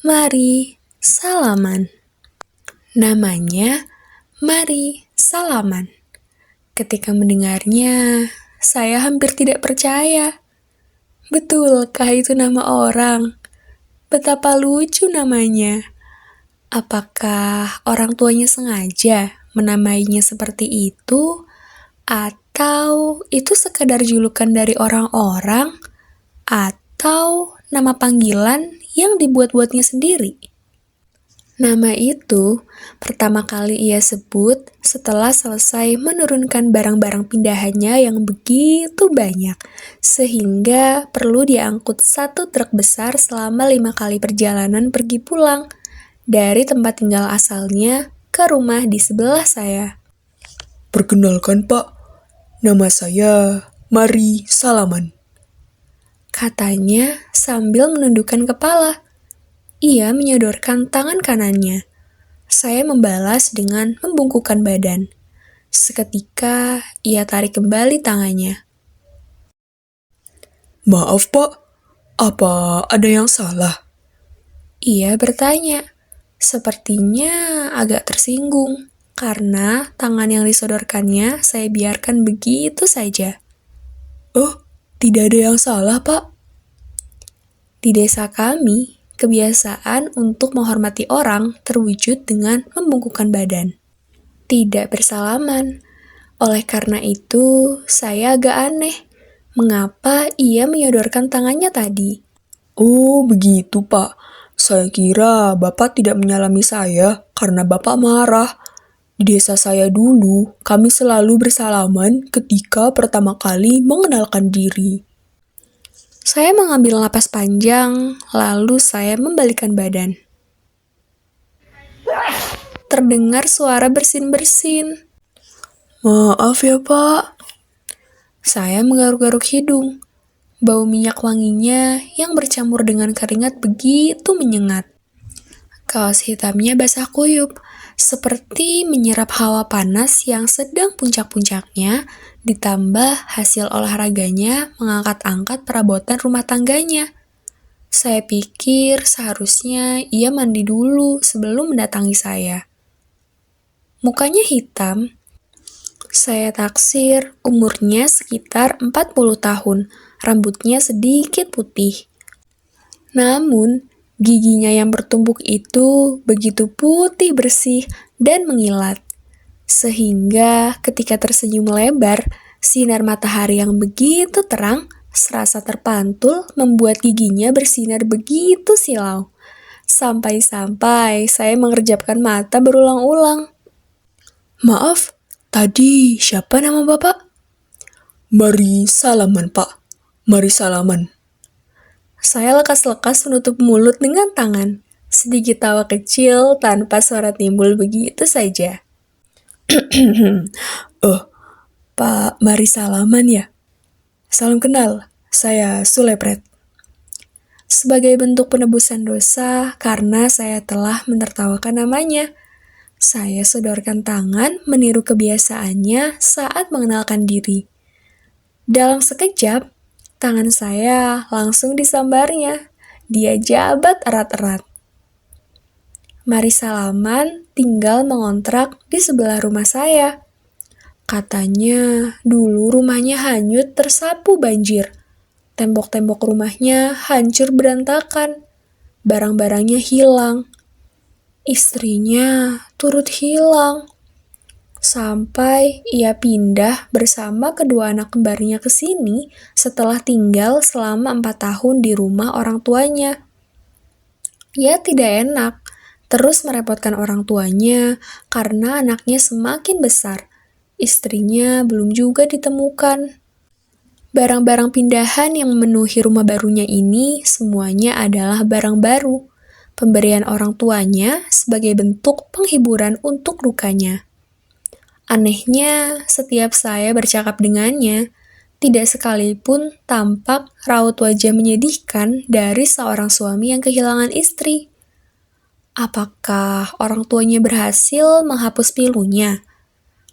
Mari salaman. Namanya Mari Salaman. Ketika mendengarnya, saya hampir tidak percaya. Betulkah itu nama orang? Betapa lucu namanya. Apakah orang tuanya sengaja menamainya seperti itu? Atau itu sekadar julukan dari orang-orang? Atau nama panggilan yang dibuat-buatnya sendiri? Nama itu pertama kali ia sebut setelah selesai menurunkan barang-barang pindahannya yang begitu banyak, sehingga perlu diangkut satu truk besar selama 5 kali perjalanan pergi pulang dari tempat tinggal asalnya ke rumah di sebelah saya. Perkenalkan Pak, nama saya Mari Salaman. Katanya sambil menundukkan kepala. Ia menyodorkan tangan kanannya. Saya membalas dengan membungkukkan badan. Seketika, ia tarik kembali tangannya. Maaf Pak, apa ada yang salah? Ia bertanya. Sepertinya agak tersinggung, karena tangan yang disodorkannya saya biarkan begitu saja. Oh, tidak ada yang salah Pak. Di desa kami, kebiasaan untuk menghormati orang terwujud dengan membungkukkan badan. Tidak bersalaman. Oleh karena itu, saya agak aneh. Mengapa ia menyodorkan tangannya tadi? Oh, begitu Pak. Saya kira Bapak tidak menyalami saya karena Bapak marah. Di desa saya dulu, kami selalu bersalaman ketika pertama kali mengenalkan diri. Saya mengambil napas panjang, lalu saya membalikkan badan. Terdengar suara bersin-bersin. Maaf ya Pak. Saya menggaruk-garuk hidung. Bau minyak wanginya yang bercampur dengan keringat begitu menyengat. Kaos hitamnya basah kuyup, seperti menyerap hawa panas yang sedang puncak-puncaknya, ditambah hasil olahraganya mengangkat-angkat perabotan rumah tangganya. Saya pikir seharusnya ia mandi dulu sebelum mendatangi saya. Mukanya hitam. Saya taksir umurnya sekitar 40 tahun, rambutnya sedikit putih. Namun, giginya yang bertumpuk itu begitu putih bersih dan mengilat. Sehingga ketika tersenyum lebar, sinar matahari yang begitu terang serasa terpantul membuat giginya bersinar begitu silau. Sampai-sampai saya mengerjapkan mata berulang-ulang. Maaf, tadi siapa nama Bapak? Mari Salaman Pak. Mari Salaman. Saya lekas-lekas menutup mulut dengan tangan. Sedikit tawa kecil tanpa suara timbul begitu saja. Pak Mari Salaman ya? Salam kenal, saya Sulepret. Sebagai bentuk penebusan dosa karena saya telah menertawakan namanya, saya sodorkan tangan meniru kebiasaannya saat mengenalkan diri. Dalam sekejap, tangan saya langsung disambarnya. Dia jabat erat-erat. Mari Salaman tinggal mengontrak di sebelah rumah saya. Katanya dulu rumahnya hanyut tersapu banjir. Tembok-tembok rumahnya hancur berantakan. Barang-barangnya hilang. Istrinya turut hilang. Sampai ia pindah bersama kedua anak kembarnya ke sini setelah tinggal selama 4 tahun di rumah orang tuanya. Ia tidak enak, terus merepotkan orang tuanya karena anaknya semakin besar. Istrinya belum juga ditemukan. Barang-barang pindahan yang memenuhi rumah barunya ini semuanya adalah barang baru. Pemberian orang tuanya sebagai bentuk penghiburan untuk dukanya. Anehnya, setiap saya bercakap dengannya, tidak sekalipun tampak raut wajah menyedihkan dari seorang suami yang kehilangan istri. Apakah orang tuanya berhasil menghapus pilunya?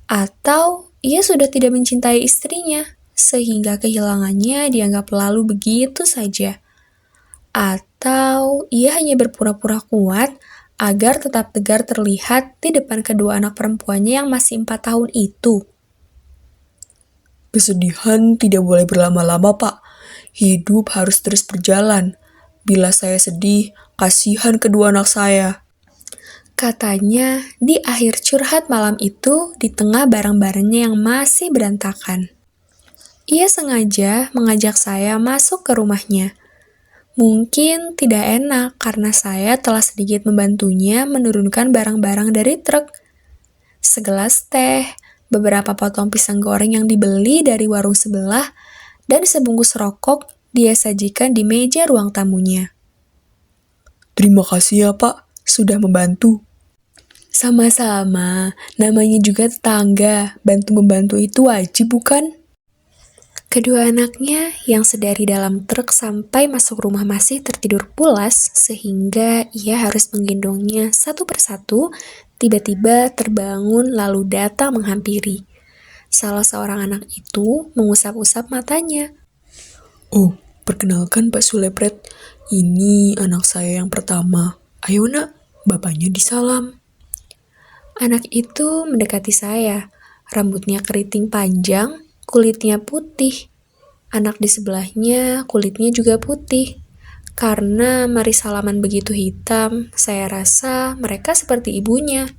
Atau ia sudah tidak mencintai istrinya, sehingga kehilangannya dianggap lalu begitu saja? Atau ia hanya berpura-pura kuat agar tetap tegar terlihat di depan kedua anak perempuannya yang masih 4 tahun itu? Kesedihan tidak boleh berlama-lama, Pak. Hidup harus terus berjalan. Bila saya sedih, kasihan kedua anak saya. Katanya di akhir curhat malam itu di tengah barang-barangnya yang masih berantakan. Ia sengaja mengajak saya masuk ke rumahnya. Mungkin tidak enak karena saya telah sedikit membantunya menurunkan barang-barang dari truk. Segelas teh, beberapa potong pisang goreng yang dibeli dari warung sebelah, dan sebungkus rokok dia sajikan di meja ruang tamunya. Terima kasih ya, Pak, sudah membantu. Sama-sama, namanya juga tetangga, bantu-membantu itu wajib bukan? Kedua anaknya yang sedari dalam truk sampai masuk rumah masih tertidur pulas sehingga ia harus menggendongnya satu persatu, tiba-tiba terbangun lalu datang menghampiri. Salah seorang anak itu mengusap-usap matanya. Oh, perkenalkan Pak Sulepret. Ini anak saya yang pertama. Ayo nak, bapaknya disalam. Anak itu mendekati saya, rambutnya keriting panjang, kulitnya putih. Anak di sebelahnya kulitnya juga putih. Karena mari salaman begitu hitam, saya rasa mereka seperti ibunya.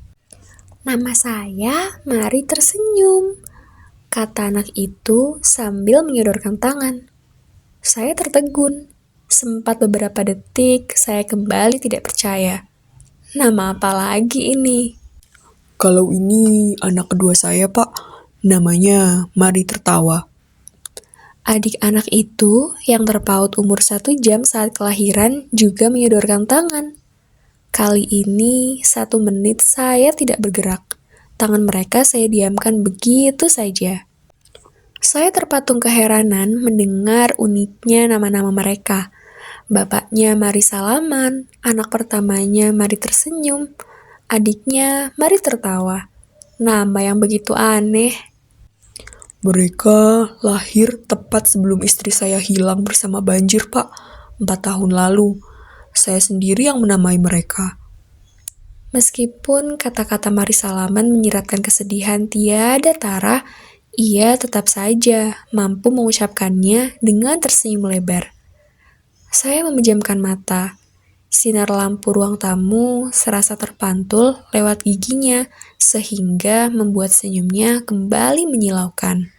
Nama saya Mari Tersenyum, kata anak itu sambil menyodorkan tangan. Saya tertegun. Sempat beberapa detik saya kembali tidak percaya. Nama apa lagi ini? Kalau ini anak kedua saya, Pak. Namanya Mari Tertawa. Adik anak itu yang terpaut umur 1 jam saat kelahiran juga menyodorkan tangan. Kali ini 1 menit saya tidak bergerak. Tangan mereka saya diamkan begitu saja. Saya terpatung keheranan mendengar uniknya nama-nama mereka. Bapaknya Mari Salaman, anak pertamanya Mari Tersenyum, adiknya Mari Tertawa. Nama yang begitu aneh. Mereka lahir tepat sebelum istri saya hilang bersama banjir, Pak. 4 tahun lalu. Saya sendiri yang menamai mereka. Meskipun kata-kata Mari Salaman menyiratkan kesedihan tiada tara, ia tetap saja mampu mengucapkannya dengan tersenyum lebar. Saya memejamkan mata. Sinar lampu ruang tamu serasa terpantul lewat giginya, sehingga membuat senyumnya kembali menyilaukan.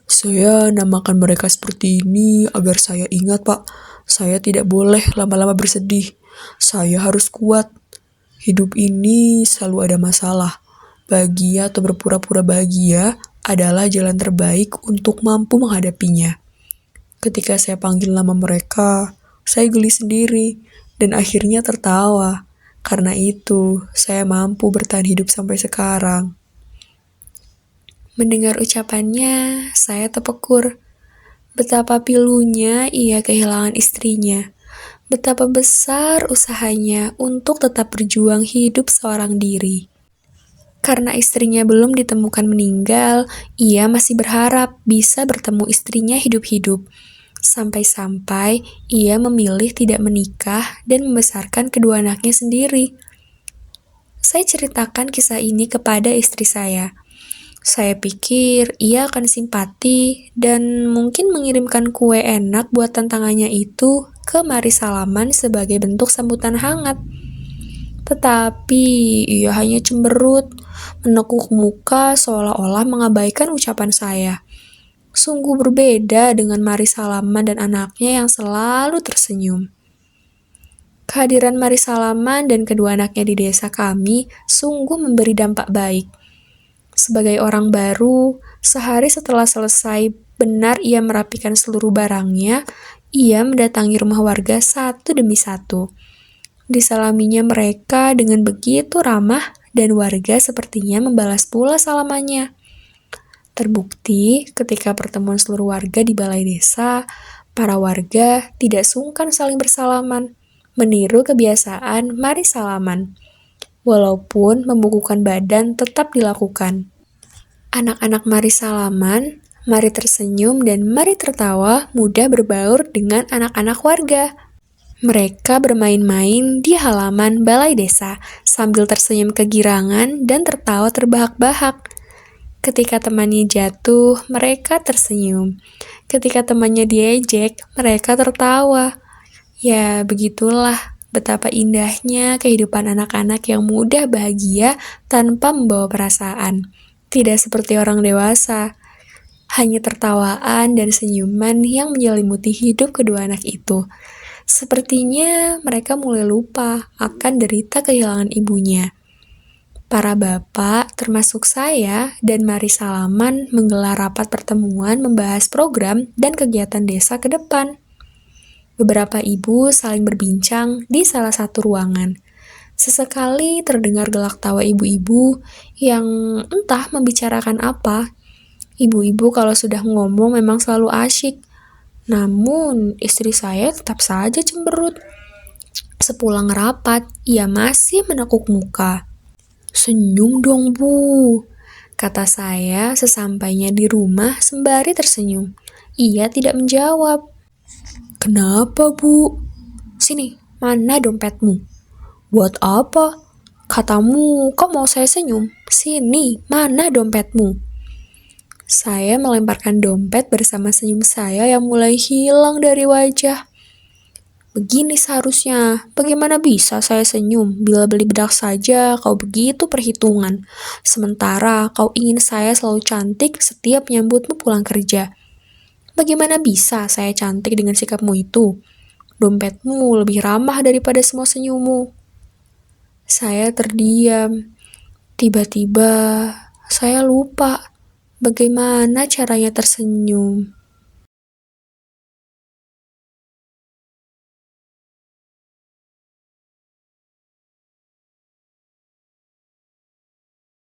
Saya namakan mereka seperti ini agar saya ingat, Pak. Saya tidak boleh lama-lama bersedih. Saya harus kuat. Hidup ini selalu ada masalah. Bahagia atau berpura-pura bahagia adalah jalan terbaik untuk mampu menghadapinya. Ketika saya panggil nama mereka, saya geli sendiri dan akhirnya tertawa. Karena itu, saya mampu bertahan hidup sampai sekarang. Mendengar ucapannya, saya terpekur. Betapa pilunya ia kehilangan istrinya. Betapa besar usahanya untuk tetap berjuang hidup seorang diri. Karena istrinya belum ditemukan meninggal, ia masih berharap bisa bertemu istrinya hidup-hidup. Sampai-sampai ia memilih tidak menikah dan membesarkan kedua anaknya sendiri. Saya ceritakan kisah ini kepada istri saya. Saya pikir ia akan simpati dan mungkin mengirimkan kue enak buatan tangannya itu ke Mari Salaman sebagai bentuk sambutan hangat. Tetapi ia hanya cemberut, menekuk muka seolah-olah mengabaikan ucapan saya. Sungguh berbeda dengan Mari Salaman dan anaknya yang selalu tersenyum. Kehadiran Mari Salaman dan kedua anaknya di desa kami sungguh memberi dampak baik. Sebagai orang baru, sehari setelah selesai benar ia merapikan seluruh barangnya, ia mendatangi rumah warga satu demi satu. Disalaminya mereka dengan begitu ramah dan warga sepertinya membalas pula salamannya. Terbukti ketika pertemuan seluruh warga di balai desa, para warga tidak sungkan saling bersalaman, meniru kebiasaan Mari Salaman. Walaupun membukukan badan tetap dilakukan. Anak-anak Mari Salaman, Mari Tersenyum, dan Mari Tertawa mudah berbaur dengan anak-anak warga. Mereka bermain-main di halaman balai desa sambil tersenyum kegirangan dan tertawa terbahak-bahak. Ketika temannya jatuh, mereka tersenyum. Ketika temannya diejek, mereka tertawa. Ya, begitulah betapa indahnya kehidupan anak-anak yang mudah bahagia tanpa membawa perasaan. Tidak seperti orang dewasa, hanya tertawaan dan senyuman yang menyelimuti hidup kedua anak itu. Sepertinya mereka mulai lupa akan derita kehilangan ibunya. Para bapak, termasuk saya dan Mari Salaman, menggelar rapat pertemuan membahas program dan kegiatan desa ke depan. Beberapa ibu saling berbincang di salah satu ruangan. Sesekali terdengar gelak tawa ibu-ibu yang entah membicarakan apa. Ibu-ibu kalau sudah ngomong memang selalu asyik. Namun, istri saya tetap saja cemberut. Sepulang rapat, ia masih menekuk muka. "Senyum dong, Bu," kata saya sesampainya di rumah sembari tersenyum. Ia tidak menjawab. "Kenapa, Bu?" "Sini, mana dompetmu?" "Buat apa?" "Katamu, kok mau saya senyum? Sini, mana dompetmu?" Saya melemparkan dompet bersama senyum saya yang mulai hilang dari wajah. Begini seharusnya, bagaimana bisa saya senyum bila beli bedak saja kau begitu perhitungan, sementara kau ingin saya selalu cantik setiap menyambutmu pulang kerja. Bagaimana bisa saya cantik dengan sikapmu itu? Dompetmu lebih ramah daripada semua senyummu. Saya terdiam. Tiba-tiba, saya lupa bagaimana caranya tersenyum.